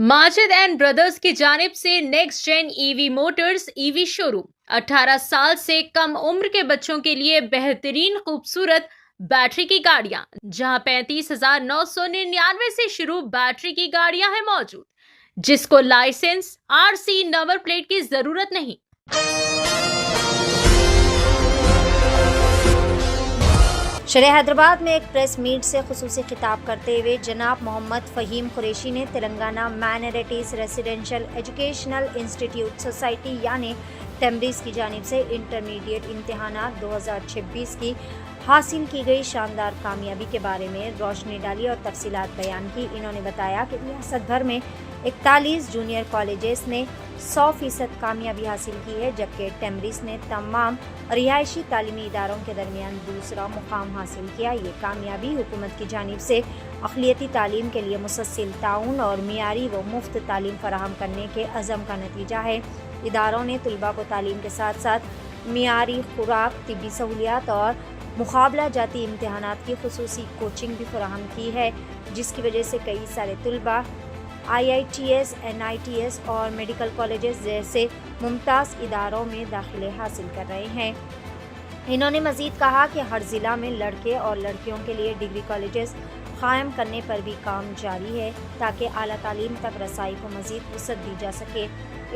Majid and brothers की जानिब से next gen EV motors EV showroom 18 साल से कम उम्र के बच्चों के लिए बेहतरीन खूबसूरत बैटरी की गाड़ियां, जहां 35,999 से शुरू बैटरी की गाड़ियां हैं मौजूद, जिसको लाइसेंस आरसी नंबर प्लेट की जरूरत नहीं। शहर हैदराबाद में एक प्रेस मीट से खुसूसी खिताब करते हुए जनाब मोहम्मद फ़हीम कुरैशी ने Telangana minorities residential educational institute society यानी टेम्ब्रिज की जानिब से इंटरमीडिएट इम्तिहानात 2026 की हासिल की गई शानदार कामयाबी के बारे में रोशनी डाली और तफसीलात बयान की। इन्होंने बताया कि रियासत भर में 41 जूनियर कॉलेजेस ने 100% कामयाबी हासिल की है, जबकि टेम्ब्रिज ने तमाम रिहायशी तालीमी इदारों के दरमियान दूसरा मुकाम हासिल किया। ये कामयाबी हुकूमत की जानिब से अक़लियती तालीम के लिए मुसलसल ताउन और मियारी व मुफ्त तालीम फराहम करने के अज़म का नतीजा है। इदारों ने तलबा को तालीम के साथ साथ मियारी खुराक, तिब्बी सहूलियात और मुकाबला जाती इम्तिहानात की खुसूसी कोचिंग भी फराहम की है, जिसकी वजह से कई सारे तलबा IITS, NITS और मेडिकल कॉलेजेस जैसे मुमताज़ इदारों में दाखिले हासिल कर रहे हैं। इन्होंने मज़ीद कहा कि हर ज़िला में लड़के और लड़कियों के लिए डिग्री कॉलेजेस क़ायम करने पर भी काम जारी है, ताकि आला तालीम तक रसाई को मज़ीद वसअत दी जा सके।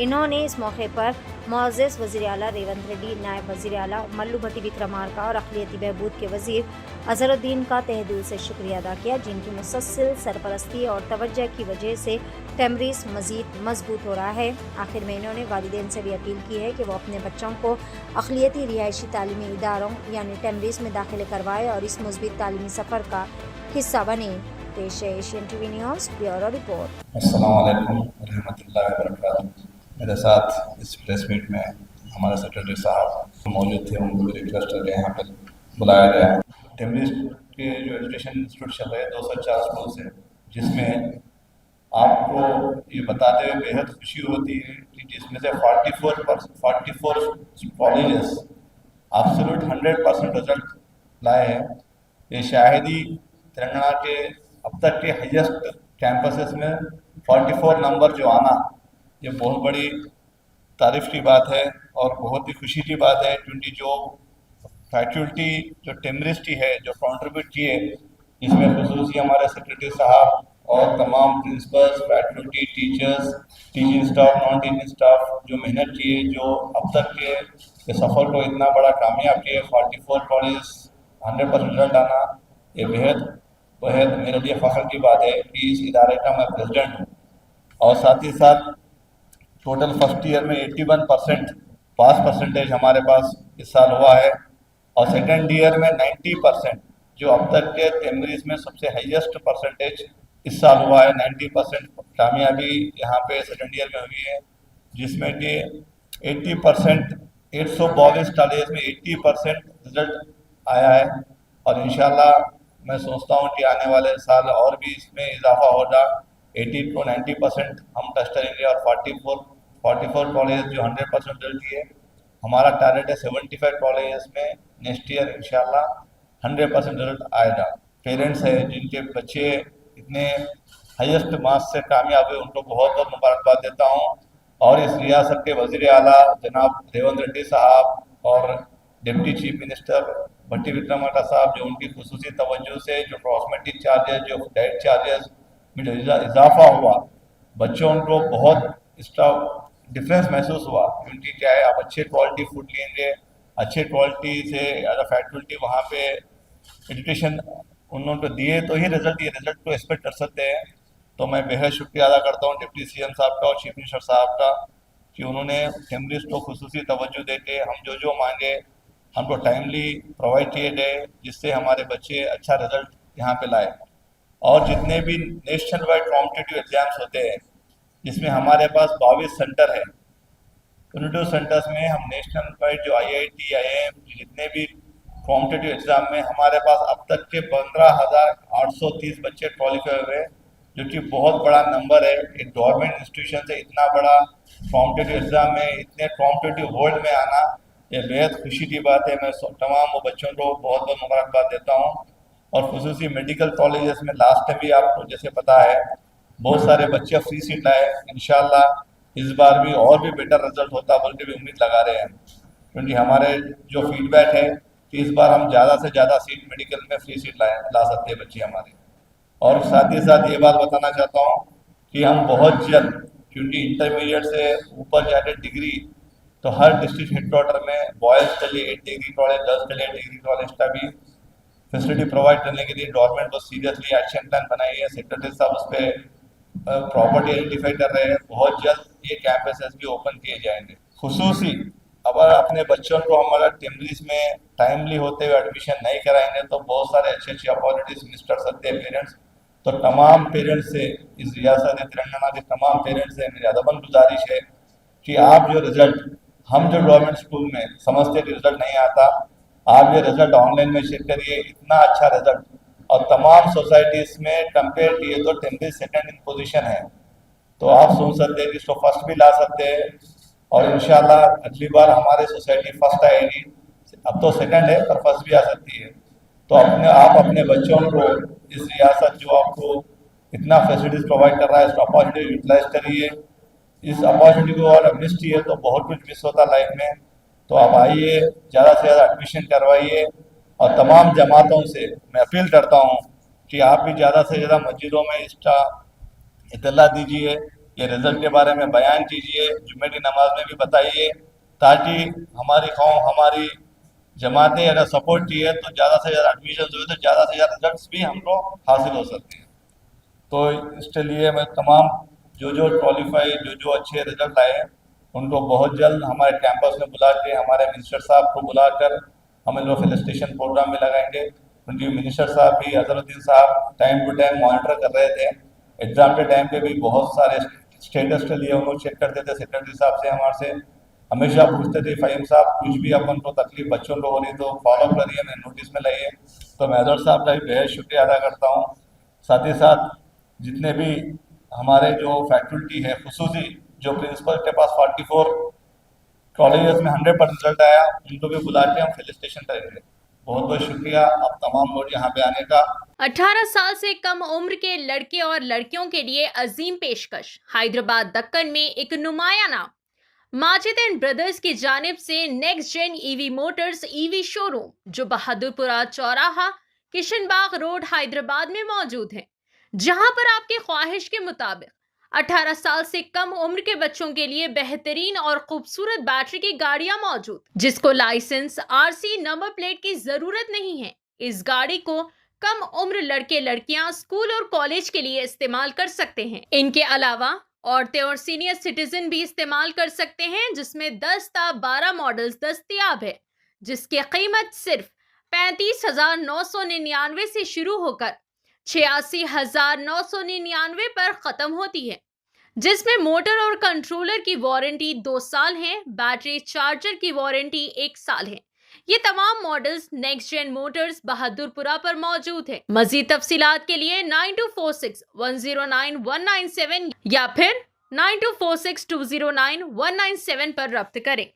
इन्होंने इस मौके पर मुअज़्ज़ज़ वज़ीर आला रेवंत रेड्डी, नायब वज़ीर आला मल्लू भट्टी विक्रमार्का और अक़लियती बहबूद के वज़ीर अज़हरुद्दीन का तहे दिल से शुक्रिया अदा किया, जिनकी मुसलसल सरपरस्ती और तवज्जो की वजह से टेम्ब्रिज मज़ीद मजबूत हो रहा है। आखिर में इन्होंने वालिदैन से भी अपील की है कि वो अपने बच्चों को अक़लियती रिहायशी तालीमी इदारों यानी टेम्ब्रिज में दाखिले करवाए और इस मुस्बित तालीमी सफ़र का हिस्सा बने। पेश है Asian TV news bureau report. अस्सलाम वालेकुम रहमतुल्लाहि व बरकातुहू। मेरे साथ इस प्रेस मीट में हमारे सेक्रेटरी साहब मौजूद थे, उनको भी रिक्वेस्ट करके यहाँ पर बुलाया गया। टेम्ब्रिज के जो एजुकेशन इंस्टीट्यूट चल रहे हैं 204 स्कूल्स हैं, जिसमें आपको ये बताते हुए बेहद खुशी होती है कि जिसमें से 44 कॉलेजेस एब्सोल्यूट 100% रिजल्ट लाए हैं। ये शायद ही तेलंगाना के अब तक के हाईएस्ट कैंपसेस में 44 नंबर जो आना, ये बहुत बड़ी तारीफ की बात है और बहुत ही खुशी की बात है, क्योंकि जो फैकल्टी जो टेम्ब्रिज की है जो कंट्रीब्यूट किए, इसमें खुसूसी हमारे सेक्रेटरी साहब और तमाम principles, faculty, teachers, teaching staff, non teaching staff जो मेहनत किए, जो अब तक के सफ़र को इतना बड़ा कामयाब किए। 44 कॉलेज 100% रिजल्ट आना, ये बेहद मेरे लिए फ़ख्र की बात है कि इस इदारे का मैं प्रेसिडेंट हूँ। और साथ ही साथ टोटल फर्स्ट ईयर में 81% पास परसेंटेज हमारे पास इस साल हुआ है, और सेकेंड ईयर में 90%, जो अब तक के टेम्ब्रिज में सबसे हाईएस्ट परसेंटेज इस साल हुआ है। 90% कामयाबी यहाँ पे सेकेंड ईयर में हुई है, जिसमें कि 80% 142 कॉलेज में 80% रिजल्ट आया है। और इंशाल्लाह मैं सोचता हूँ कि आने वाले साल और भी इसमें इजाफा होगा, 80 to 90% हम टच करेंगे। और 44 कॉलेज जो 100% रिजल्ट दिए, हमारा टारगेट है 75 कॉलेज में नेक्स्ट ईयर इंशाल्लाह 100% रिजल्ट आएगा। पेरेंट्स है जिनके बच्चे इतने हाईएस्ट मार्क्स से कामयाब हुए, उनको बहुत बहुत मुबारकबाद देता हूँ। और इस रियासत के वज़ीर आला जनाब रेवंत रेड्डी साहब और डिप्टी चीफ मिनिस्टर भट्टी विक्रमार्का साहब, जो उनकी खुसूसी तवज्जो से जो कॉस्मेटिक चार्जेस, जो डाइट चार्जेस में जो इजाफा हुआ, बच्चों को बहुत इसका डिफरेंस महसूस हुआ। क्योंकि क्या है, आप अच्छे क्वालिटी फूड लेंगे, अच्छे क्वालिटी से एज अ फैकल्टी वहाँ पे एजुकेशन उन लोगों को दिए तो ही रिजल्ट को एक्सपेक्ट कर सकते हैं। तो मैं बेहद शुक्रिया अदा करता हूँ डिप्टी CM साहब का और चीफ मिनिस्टर साहब का, कि उन्होंने टेम्ब्रिज को खुसूसी तवज्जो देके हम जो मांगे हमको टाइमली प्रोवाइड किए गए, जिससे हमारे बच्चे अच्छा रिजल्ट यहाँ पे लाए। और जितने भी नेशनल वाइड कॉम्पिटिटिव एग्जाम्स होते हैं, जिसमें हमारे पास 22 सेंटर है, 22 सेंटर्स में हम नेशनल वाइड जो IIT, IIM जितने भी कॉम्पिटिटिव एग्जाम में हमारे पास अब तक के 15,830 बच्चे क्वालिफाई हुए, जो कि बहुत बड़ा नंबर है। एक गवर्नमेंट इंस्टीट्यूशन से इतना बड़ा कॉम्पिटिटिव एग्जाम में, इतने कॉम्पिटिटिव वर्ल्ड में आना, ये बेहद खुशी की बात है। मैं तमाम वो बच्चों को बहुत बहुत मुबारकबाद देता हूँ। और खुसूसी मेडिकल कॉलेजेस में लास्ट टाइम भी आपको जैसे पता है, बहुत सारे बच्चे फ्री सीट लाए। इंशाल्लाह इस बार भी और भी बेटर रिजल्ट होता बोल के भी उम्मीद लगा रहे हैं, क्योंकि हमारे जो फीडबैक है कि इस बार हम ज़्यादा से ज़्यादा सीट मेडिकल में फ्री सीट ला सकते हैं बच्चे हमारे। और साथ ही साथ ये बात बताना चाहता हूँ कि हम बहुत जल्द, क्योंकि इंटरमीडिएट से ऊपर जाके डिग्री तो हर डिस्ट्रिक्ट हेडक्वार्टर में बॉयज़ के लिए डिग्री कॉलेज, गर्ल्स के लिए डिग्री कॉलेज का भी फैसिलिटी प्रोवाइड करने के लिए गवर्नमेंट बहुत सीरियसली एक्शन प्लान बनाई है। सेक्रेटरी साहब उस पर प्रॉपर्टी आइडेंटिफाई कर रहे हैं। बहुत जल्द ये कैंपसेस भी ओपन किए जाएंगे। खुसूसी अगर अपने बच्चों को हम अगर टेम्परीज में टाइमली होते हुए एडमिशन नहीं कराएंगे तो बहुत सारे अच्छी अच्छी अपॉर्चुनिटीज मिस कर सकते हैं पेरेंट्स। तो तमाम पेरेंट्स से, इस रियासत तेलंगाना के तमाम पेरेंट्स से मेरी अदबन गुजारिश है कि आप जो रिजल्ट, हम जो गवर्नमेंट स्कूल में समझते कि रिजल्ट नहीं आता, आप ये रिजल्ट ऑनलाइन में चेक करिए, इतना अच्छा रिजल्ट। और तमाम सोसाइटीज में कंपेयर किए तो टेम्परी सेकेंड इन पोजीशन है, तो आप सुन सकते हैं कि इसको फर्स्ट भी ला सकते हैं। और इंशाल्लाह अगली बार हमारे सोसाइटी फर्स्ट आएगी। अब तो सेकंड है पर फर्स्ट भी आ सकती है। तो आप अपने बच्चों को, इस रियासत जो आपको इतना फैसिलिटीज प्रोवाइड कर रहा है, इस अपॉर्चुनिटी यूटिलाइज करिए। इस अपॉर्चुनिटी को और मिस किए तो बहुत कुछ मिस होता लाइफ में। तो आप आइए, ज़्यादा से ज़्यादा एडमिशन करवाइए। और तमाम जमातों से मैं अपील करता हूँ कि आप भी ज़्यादा से ज़्यादा मस्जिदों में इसका इतला दीजिए, ये रिजल्ट के बारे में बयान कीजिए, जुम्मे की नमाज में भी बताइए, ताकि हमारी कौम, हमारी जमातें अगर सपोर्ट की है तो ज़्यादा से ज़्यादा एडमिशन हुए तो ज़्यादा से ज़्यादा रिजल्ट भी हमको हासिल हो सकते हैं। तो इसके लिए मैं तमाम जो क्वालिफाई, जो अच्छे रिजल्ट आए हैं उनको बहुत जल्द हमारे कैंपस में बुला के, हमारे मिनिस्टर साहब को बुलाकर हम लोग फेलिसिटेशन प्रोग्राम में लगाएंगे। क्योंकि मिनिस्टर साहब भी, अजहरुद्दीन साहब टाइम टू टाइम मॉनिटर कर रहे थे। एग्जाम के टाइम पे भी बहुत सारे स्टेटस के लिए उनको चेक करते थे। सेक्रेटरी साहब से, हमारे से हमेशा पूछते थे, फ़हीम साहब कुछ भी अपन को तकलीफ बच्चों को हो रही तो फॉलो करिए, मैं नोटिस में लाइए। तो मैं अजहर साहब का भी बेहद शुक्रिया अदा करता हूँ। साथ ही साथ जितने भी हमारे जो फैकल्टी है, खुसूसी जो प्रिंसिपल के पास 44 कॉलेजेस में 100% रिजल्ट आया, उनको भी बुला के हम फेलिसिटेशन करेंगे। बहुत बहुत शुक्रिया आप तमाम लोग यहाँ पे आने का। 18 साल से कम उम्र के लड़के और लड़कियों के लिए अजीम पेशकश। हैदराबाद दक्कन में एक नुमाया नाम माजिद एंड ब्रदर्स की जानिब से next gen EV motors EV showroom, जो बहादुरपुरा चौराहा, किशनबाग रोड, हैदराबाद में मौजूद है, जहां पर आपके ख्वाहिश के मुताबिक 18 साल से कम उम्र के बच्चों के लिए बेहतरीन और खूबसूरत बैटरी की गाड़ियां मौजूद, जिसको लाइसेंस, आरसी, नंबर प्लेट की जरूरत नहीं है। इस गाड़ी को कम उम्र लड़के लड़कियां स्कूल और कॉलेज के लिए इस्तेमाल कर सकते हैं। इनके अलावा औरतें और सीनियर सिटीजन भी इस्तेमाल कर सकते हैं, जिसमें 10 ता 12 मॉडल्स दस्तयाब है, जिसकी कीमत सिर्फ 35,999 से शुरू होकर 86,999 पर खत्म होती है, जिसमें मोटर और कंट्रोलर की वारंटी 2 साल है, बैटरी चार्जर की वारंटी 1 साल है। ये तमाम models next gen motors Bahadurpura पर मौजूद है। मजीद तफसीलात के लिए 9246109197 या फिर 9246209197 पर रब्त करें।